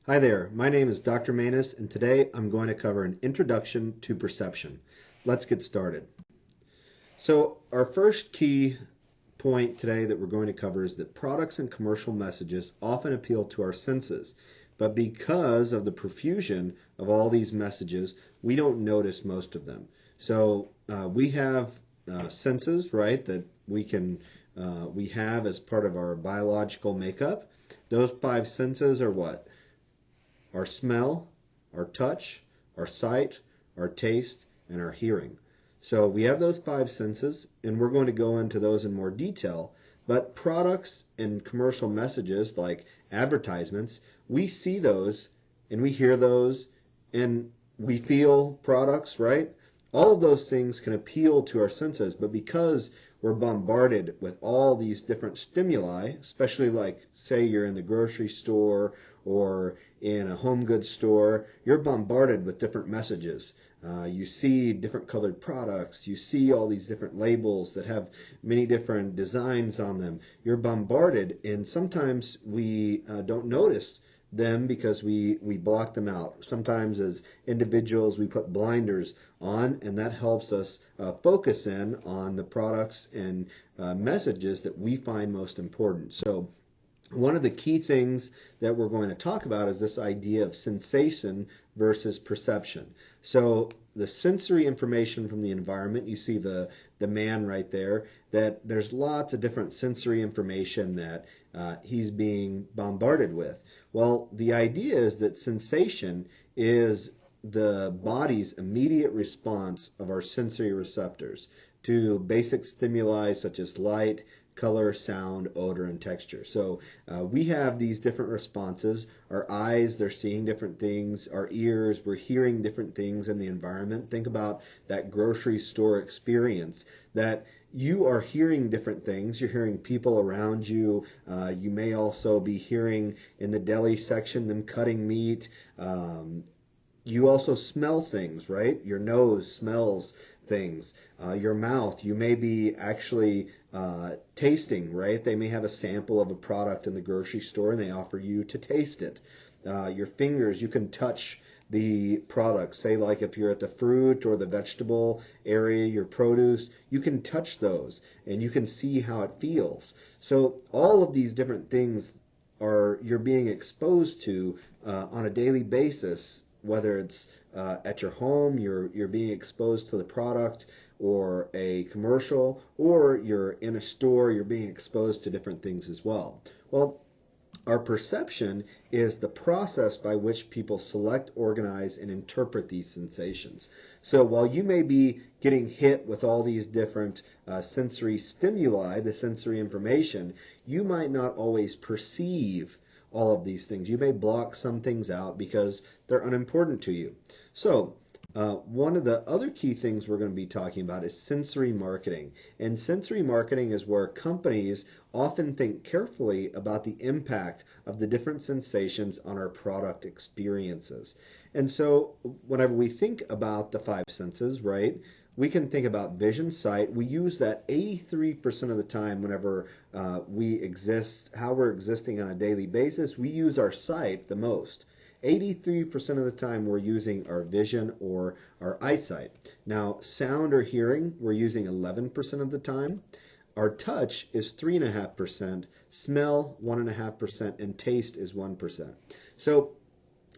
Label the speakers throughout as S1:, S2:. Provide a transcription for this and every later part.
S1: Hi there, my name is Dr. Manus, and today I'm going to cover an introduction to perception. Let's get started. So, our first key point today that we're going to cover is that products and commercial messages often appeal to our senses, but because of the profusion of all these messages, we don't notice most of them. So, we have senses, right, that we have as part of our biological makeup. Those five senses are what? Our smell, our touch, our sight, our taste, and our hearing. So we have those five senses, and we're going to go into those in more detail. But products and commercial messages like advertisements, we see those and we hear those and we feel products, right? All of those things can appeal to our senses, but because we're bombarded with all these different stimuli, especially like, say, you're in the grocery store or in a home goods store, you're bombarded with different messages. You see different colored products. You see all these different labels that have many different designs on them. You're bombarded, and sometimes we don't notice them because we block them out. Sometimes as individuals we put blinders on, and that helps us focus in on the products and messages that we find most important. So one of the key things that we're going to talk about is this idea of sensation versus perception. So the sensory information from the environment, you see the man right there, that there's lots of different sensory information that he's being bombarded with. Well, the idea is that sensation is the body's immediate response of our sensory receptors to basic stimuli such as light, color, sound, odor, and texture. So we have these different responses. Our eyes, they're seeing different things. Our ears, we're hearing different things in the environment. Think about that grocery store experience that you are hearing different things. You're hearing people around you. You may also be hearing in the deli section them cutting meat. You also smell things, right? Your nose smells things. Your mouth, you may be actually tasting, right? They may have a sample of a product in the grocery store and they offer you to taste it. Your fingers, you can touch the product. Say like if you're at the fruit or the vegetable area, your produce, you can touch those and you can see how it feels. So all of these different things are you're being exposed to on a daily basis, whether it's at your home, you're being exposed to the product or a commercial, or you're in a store, you're being exposed to different things as well. Well, our perception is the process by which people select, organize, and interpret these sensations. So while you may be getting hit with all these different sensory stimuli, the sensory information, you might not always perceive all of these things. You may block some things out because they're unimportant to you. So one of the other key things we're going to be talking about is sensory marketing. And sensory marketing is where companies often think carefully about the impact of the different sensations on our product experiences. And so whenever we think about the five senses, right, we can think about vision, sight. We use that 83% of the time whenever we exist, how we're existing on a daily basis. We use our sight the most. 83% of the time we're using our vision or our eyesight. Now, sound or hearing, we're using 11% of the time. Our touch is 3.5%, smell 1.5%, and taste is 1%. So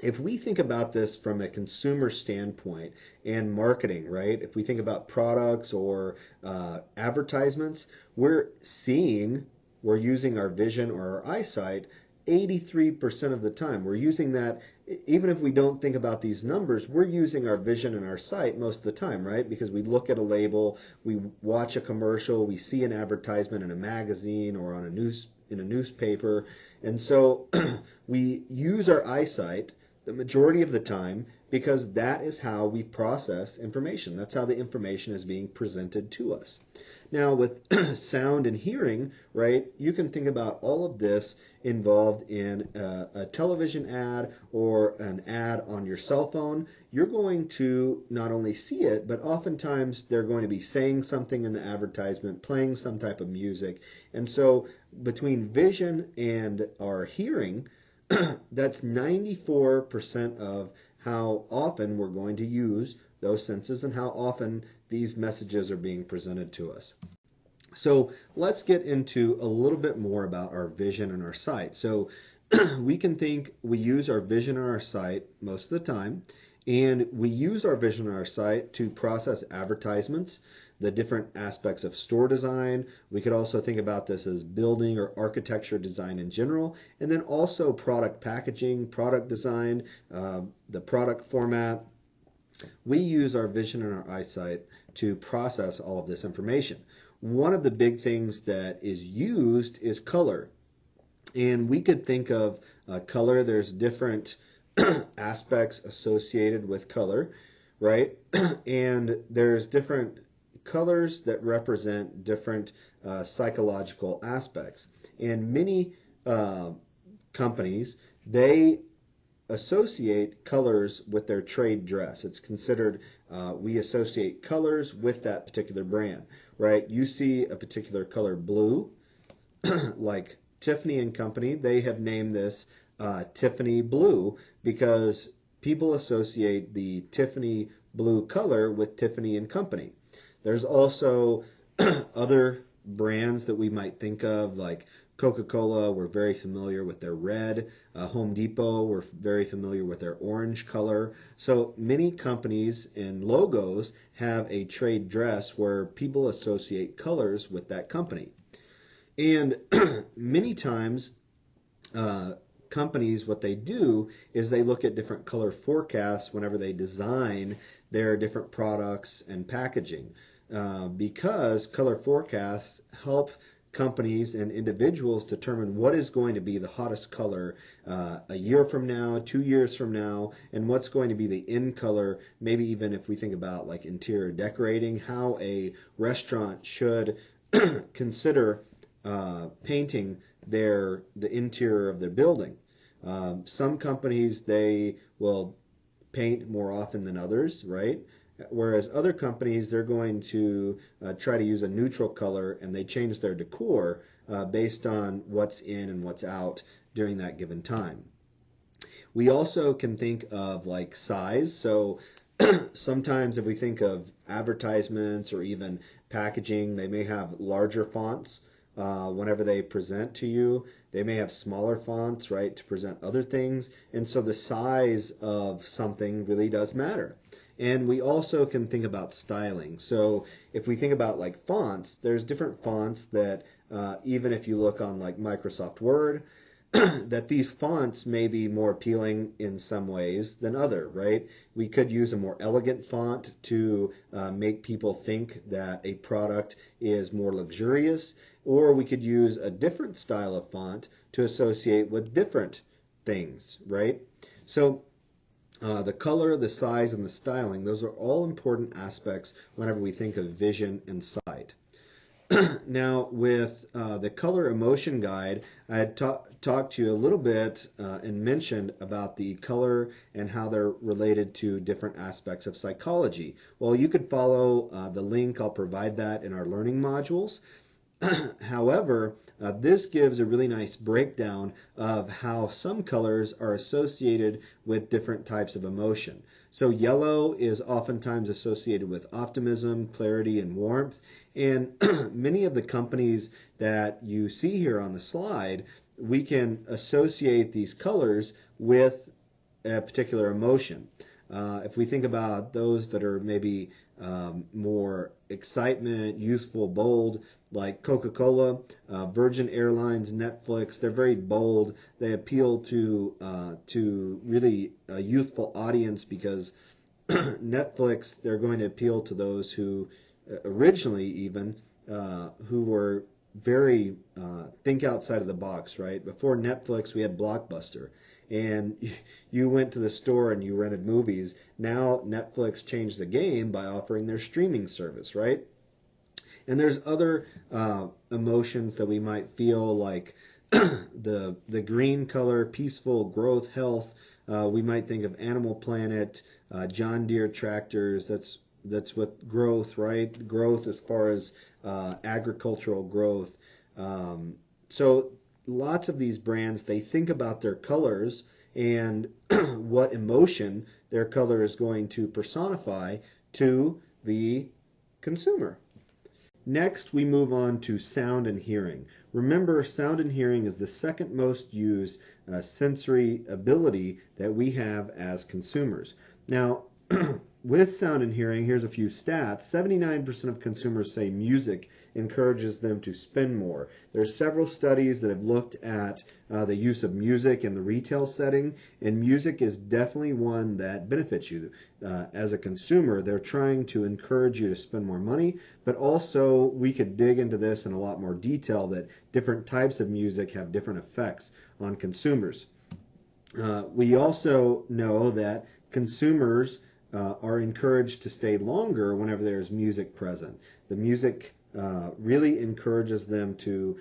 S1: if we think about this from a consumer standpoint and marketing, right? If we think about products or advertisements, we're using our vision or our eyesight 83% of the time. We're using that, even if we don't think about these numbers, we're using our vision and our sight most of the time, right? Because we look at a label, we watch a commercial, we see an advertisement in a magazine or on in a newspaper. And so we use our eyesight the majority of the time because that is how we process information. That's how the information is being presented to us. Now with sound and hearing, right, you can think about all of this involved in a television ad or an ad on your cell phone. You're going to not only see it, but oftentimes they're going to be saying something in the advertisement, playing some type of music. And so between vision and our hearing, That's 94% of how often we're going to use those senses and how often these messages are being presented to us. So let's get into a little bit more about our vision and our sight. So we can think we use our vision and our sight most of the time, and we use our vision and our sight to process advertisements, the different aspects of store design. We could also think about this as building or architecture design in general, and then also product packaging, product design, the product format. We use our vision and our eyesight to process all of this information. One of the big things that is used is color. And we could think of color, there's different aspects associated with color, right? And there's different colors that represent different psychological aspects. And many companies, they associate colors with their trade dress. It's considered, we associate colors with that particular brand, right? You see a particular color blue, like Tiffany and Company, they have named this Tiffany Blue because people associate the Tiffany blue color with Tiffany and Company. There's also other brands that we might think of, like Coca-Cola, we're very familiar with their red. Home Depot, we're very familiar with their orange color. So many companies and logos have a trade dress where people associate colors with that company. And many times, companies, what they do is they look at different color forecasts whenever they design their different products and packaging, because color forecasts help companies and individuals determine what is going to be the hottest color a year from now, 2 years from now, and what's going to be the in color, maybe even if we think about like interior decorating, how a restaurant should consider painting the interior of their building. Some companies, they will paint more often than others, right? Whereas other companies, they're going to try to use a neutral color, and they change their decor based on what's in and what's out during that given time. We also can think of like size. So sometimes if we think of advertisements or even packaging, they may have larger fonts whenever they present to you. They may have smaller fonts, right, to present other things. And so the size of something really does matter. And we also can think about styling. So if we think about like fonts, there's different fonts that even if you look on like Microsoft Word, that these fonts may be more appealing in some ways than other, right? We could use a more elegant font to make people think that a product is more luxurious, or we could use a different style of font to associate with different things, right? So the color, the size, and the styling, those are all important aspects whenever we think of vision and sight. Now, with the color emotion guide, I had talked to you a little bit and mentioned about the color and how they're related to different aspects of psychology. Well, you could follow the link. I'll provide that in our learning modules. However, this gives a really nice breakdown of how some colors are associated with different types of emotion. So yellow is oftentimes associated with optimism, clarity, and warmth. And many of the companies that you see here on the slide, we can associate these colors with a particular emotion. If we think about those that are maybe more excitement, youthful, bold, like Coca-Cola, Virgin Airlines, Netflix, they're very bold. They appeal to really a youthful audience because Netflix, they're going to appeal to those who originally even who were very think outside of the box, right? Before Netflix, we had Blockbuster. And you went to the store and you rented movies. Now Netflix changed the game by offering their streaming service, right? And there's other emotions that we might feel, like the green color, peaceful, growth, health. We might think of Animal Planet, John Deere tractors. That's with growth, right? Growth as far as agricultural growth. So lots of these brands, they think about their colors and what emotion their color is going to personify to the consumer. Next, we move on to sound and hearing. Remember, sound and hearing is the second most used sensory ability that we have as consumers. Now, with sound and hearing, here's a few stats. 79% of consumers say music encourages them to spend more. There's several studies that have looked at the use of music in the retail setting, and music is definitely one that benefits you. As a consumer, they're trying to encourage you to spend more money, but also we could dig into this in a lot more detail that different types of music have different effects on consumers. We also know that consumers are encouraged to stay longer whenever there's music present. The music really encourages them to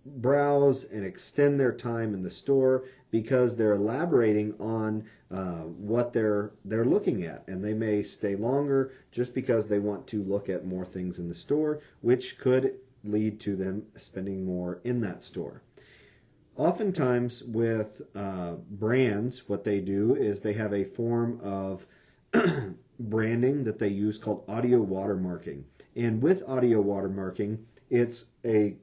S1: browse and extend their time in the store because they're elaborating on what they're looking at, and they may stay longer just because they want to look at more things in the store, which could lead to them spending more in that store. Oftentimes with brands, what they do is they have a form of branding that they use called audio watermarking. And with audio watermarking, it's the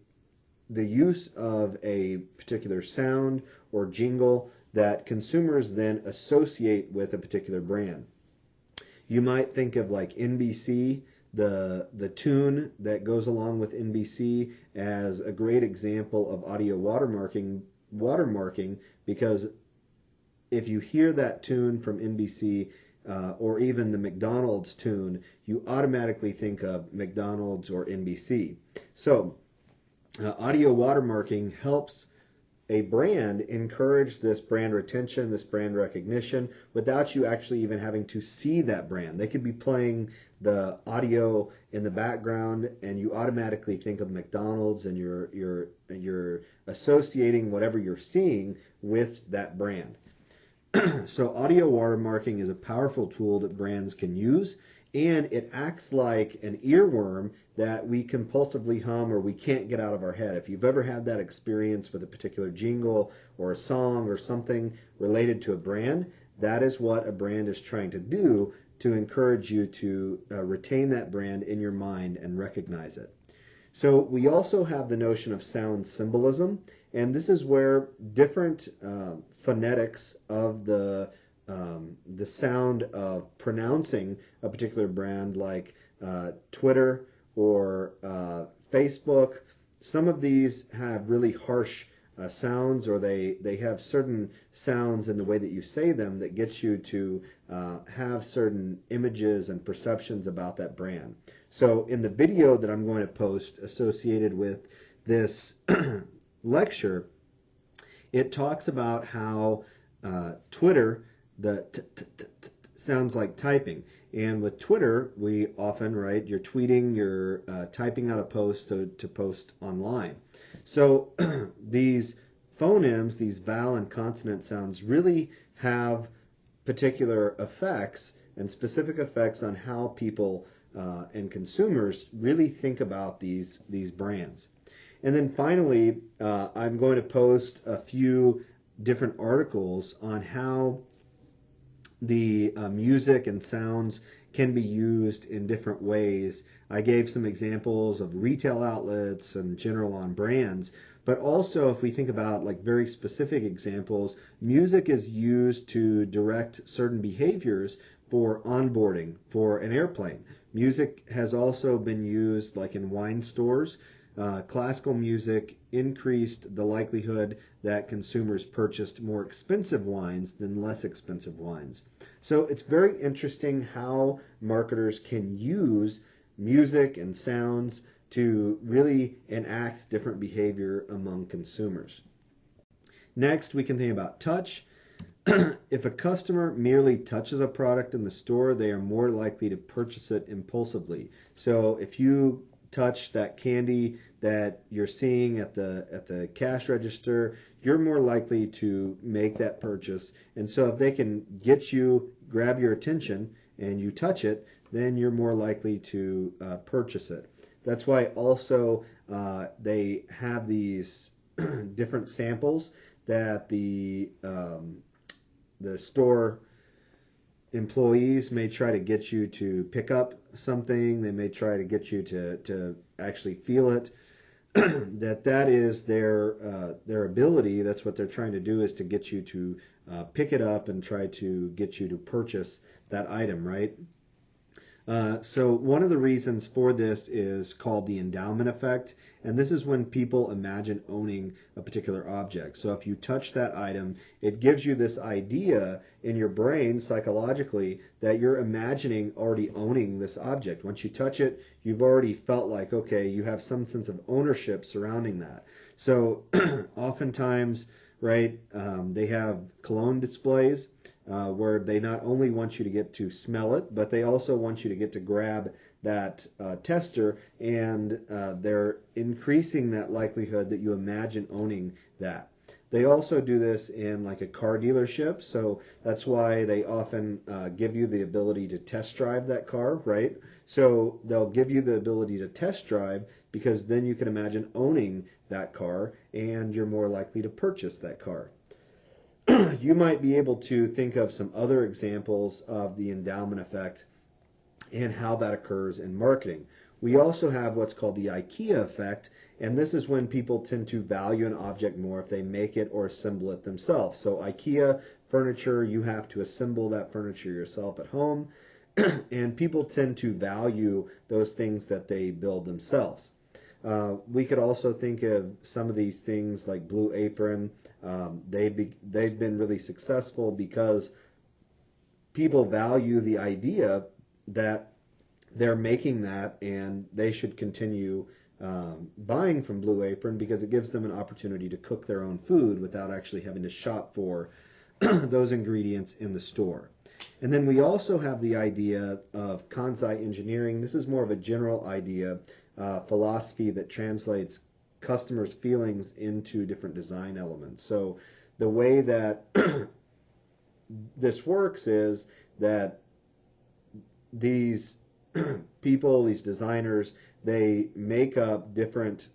S1: use of a particular sound or jingle that consumers then associate with a particular brand. You might think of like NBC, the tune that goes along with NBC, as a great example of audio watermarking, because if you hear that tune from NBC, or even the McDonald's tune, you automatically think of McDonald's or NBC. So audio watermarking helps a brand encourage this brand retention, this brand recognition, without you actually even having to see that brand. They could be playing the audio in the background, and you automatically think of McDonald's, and you're associating whatever you're seeing with that brand. So audio watermarking is a powerful tool that brands can use, and it acts like an earworm that we compulsively hum or we can't get out of our head. If you've ever had that experience with a particular jingle or a song or something related to a brand, that is what a brand is trying to do to encourage you to retain that brand in your mind and recognize it. So we also have the notion of sound symbolism, and this is where different phonetics of the sound of pronouncing a particular brand, like Twitter or Facebook, some of these have really harsh sounds, or they have certain sounds in the way that you say them that gets you to have certain images and perceptions about that brand. So in the video that I'm going to post associated with this lecture, it talks about how Twitter, the sounds like typing. And with Twitter, we often, right, you're tweeting, you're typing out a post to post online. So these phonemes, these vowel and consonant sounds, really have particular effects and specific effects on how people and consumers really think about these brands. And then finally, I'm going to post a few different articles on how the music and sounds can be used in different ways. I gave some examples of retail outlets and general on brands, but also if we think about like very specific examples, music is used to direct certain behaviors for onboarding for an airplane. Music has also been used like in wine stores. Classical music increased the likelihood that consumers purchased more expensive wines than less expensive wines. So it's very interesting how marketers can use music and sounds to really enact different behavior among consumers. Next, we can think about touch. If a customer merely touches a product in the store, they are more likely to purchase it impulsively. So if you touch that candy that you're seeing at the cash register, you're more likely to make that purchase. And so if they can grab your attention and you touch it, then you're more likely to purchase it. That's why also they have these different samples that the store employees may try to get you to pick up something. They may try to get you to actually feel it. that is their ability. That's what they're trying to do, is to get you to pick it up and try to get you to purchase that item, right? So one of the reasons for this is called the endowment effect, and this is when people imagine owning a particular object. So if you touch that item, it gives you this idea in your brain psychologically that you're imagining already owning this object. Once you touch it, you've already felt like, okay, you have some sense of ownership surrounding that. So oftentimes, right, they have cologne displays where they not only want you to get to smell it, but they also want you to get to grab that tester, and they're increasing that likelihood that you imagine owning that. They also do this in like a car dealership, so that's why they often give you the ability to test drive that car, right? So they'll give you the ability to test drive because then you can imagine owning that car and you're more likely to purchase that car. You might be able to think of some other examples of the endowment effect and how that occurs in marketing. We also have what's called the IKEA effect, and this is when people tend to value an object more if they make it or assemble it themselves. So IKEA furniture, you have to assemble that furniture yourself at home, and people tend to value those things that they build themselves. We could also think of some of these things like Blue Apron. They've been really successful because people value the idea that they're making that, and they should continue buying from Blue Apron because it gives them an opportunity to cook their own food without actually having to shop for those ingredients in the store. And then we also have the idea of Kansai engineering. This is more of a general idea, philosophy that translates customers' feelings into different design elements. So the way that this works is that these people, these designers, they make up different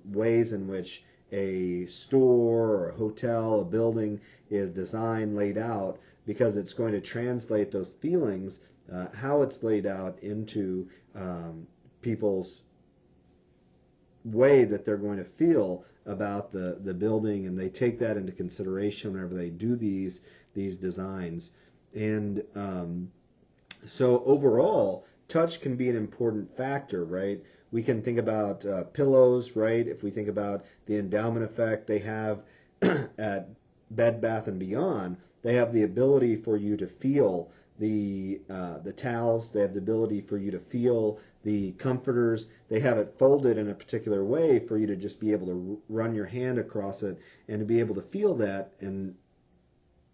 S1: ways in which a store or a hotel, a building is designed, laid out, because it's going to translate those feelings, how it's laid out, into people's way that they're going to feel about the building, and they take that into consideration whenever they do these designs. And so overall, touch can be an important factor, right? We can think about pillows, right? If we think about the endowment effect they have at Bed Bath & Beyond, they have the ability for you to feel the towels. They have the ability for you to feel the comforters. They have it folded in a particular way for you to just be able to run your hand across it and to be able to feel that, and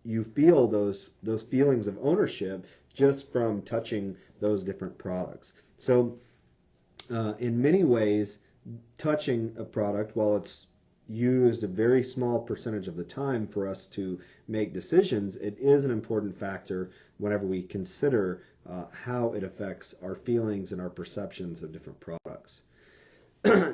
S1: you feel those feelings of ownership just from touching those different products. So in many ways, touching a product, while it's used a very small percentage of the time for us to make decisions, it is an important factor whenever we consider how it affects our feelings and our perceptions of different products.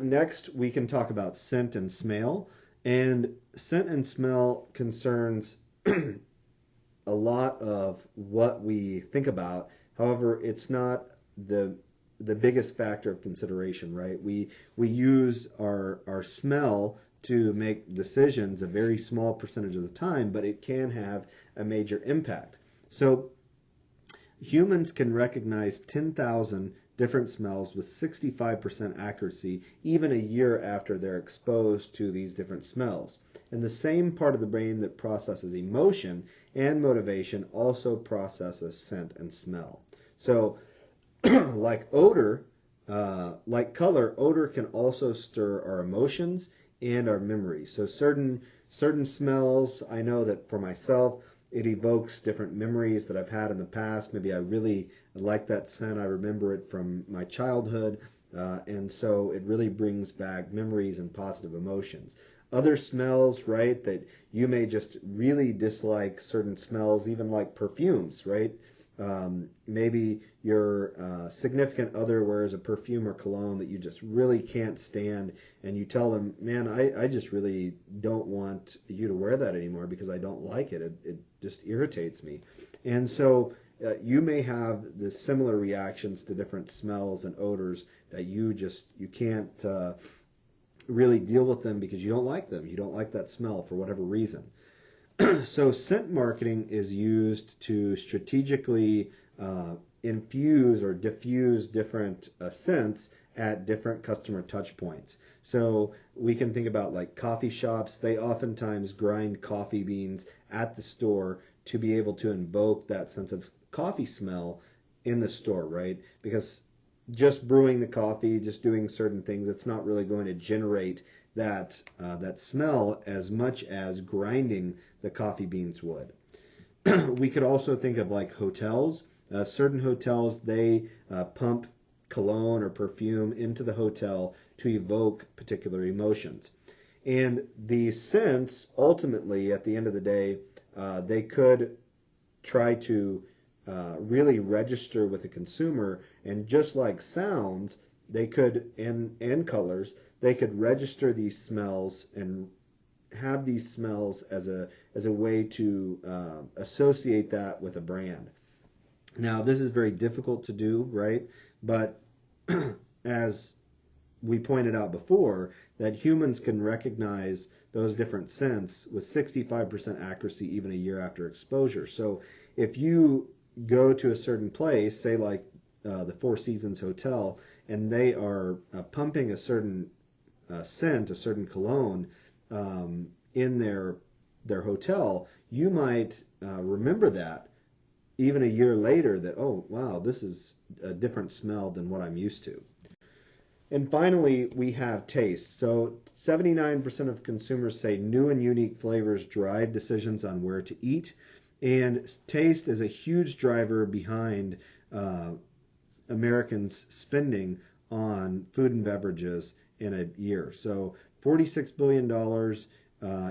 S1: Next, we can talk about scent and smell. And scent and smell concerns a lot of what we think about. However, it's not the biggest factor of consideration, right? We use our smell to make decisions a very small percentage of the time, but it can have a major impact. So humans can recognize 10,000 different smells with 65% accuracy even a year after they're exposed to these different smells. And the same part of the brain that processes emotion and motivation also processes scent and smell. So like odor, like color, odor can also stir our emotions and our memories. So certain smells, I know that for myself, it evokes different memories that I've had in the past. Maybe I really like that scent. I remember it from my childhood, and so it really brings back memories and positive emotions. Other smells, right, that you may just really dislike certain smells, even like perfumes, right? Maybe your significant other wears a perfume or cologne that you just really can't stand, and you tell them, man, I just really don't want you to wear that anymore because I don't like it. It just irritates me. And so you may have the similar reactions to different smells and odors that you can't really deal with them because you don't like them. You don't like that smell for whatever reason. So scent marketing is used to strategically infuse or diffuse different scents at different customer touch points. So we can think about like coffee shops. They oftentimes grind coffee beans at the store to be able to invoke that sense of coffee smell in the store, right? Because just brewing the coffee, just doing certain things, it's not really going to generate that smell as much as grinding the coffee beans would. We could also think of like hotels. Certain hotels, they pump cologne or perfume into the hotel to evoke particular emotions. And the scents, ultimately, at the end of the day, they could try to really register with the consumer, and just like sounds, they could, and colors, they could register these smells and have these smells as a way to associate that with a brand. Now, this is very difficult to do, right? But as we pointed out before, that humans can recognize those different scents with 65% accuracy even a year after exposure. So if you go to a certain place, say like the Four Seasons Hotel, and they are pumping a certain scent, a certain cologne in their hotel, you might remember that even a year later that, oh, wow, this is a different smell than what I'm used to. And finally, we have taste. So 79% of consumers say new and unique flavors drive decisions on where to eat. And taste is a huge driver behind Americans spending on food and beverages in a year. So $46 billion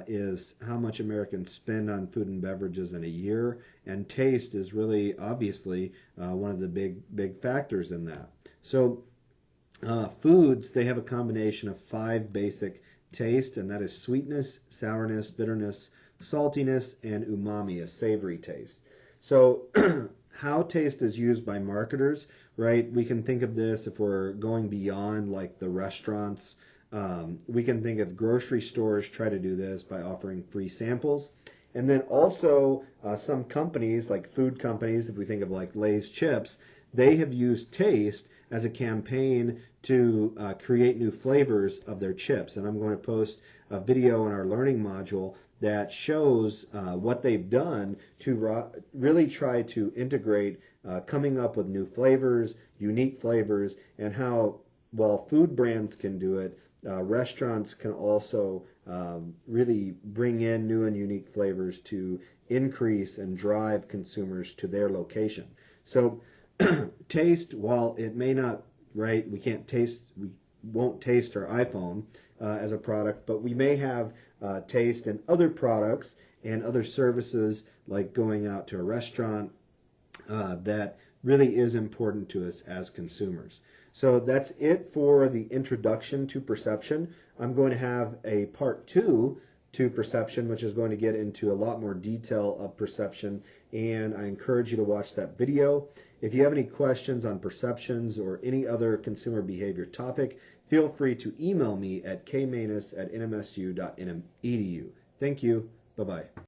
S1: is how much Americans spend on food and beverages in a year. And taste is really, obviously, one of the big factors in that. So foods, they have a combination of 5 basic tastes, and that is sweetness, sourness, bitterness, saltiness, and umami, a savory taste. So how taste is used by marketers, right? We can think of this if we're going beyond like the restaurants. We can think of grocery stores try to do this by offering free samples. And then also some companies, like food companies, if we think of like Lay's chips, they have used taste as a campaign to create new flavors of their chips. And I'm going to post a video in our learning module that shows what they've done to really try to integrate coming up with new flavors, unique flavors, and how, while food brands can do it, restaurants can also really bring in new and unique flavors to increase and drive consumers to their location. So taste, while it may not, right, we won't taste our iPhone as a product, but we may have taste in other products and other services, like going out to a restaurant, that really is important to us as consumers. So that's it for the introduction to perception. I'm going to have a part 2 to perception, which is going to get into a lot more detail of perception, and I encourage you to watch that video. If you have any questions on perceptions or any other consumer behavior topic, feel free to email me at kmanus@nmsu.edu. Thank you. Bye-bye.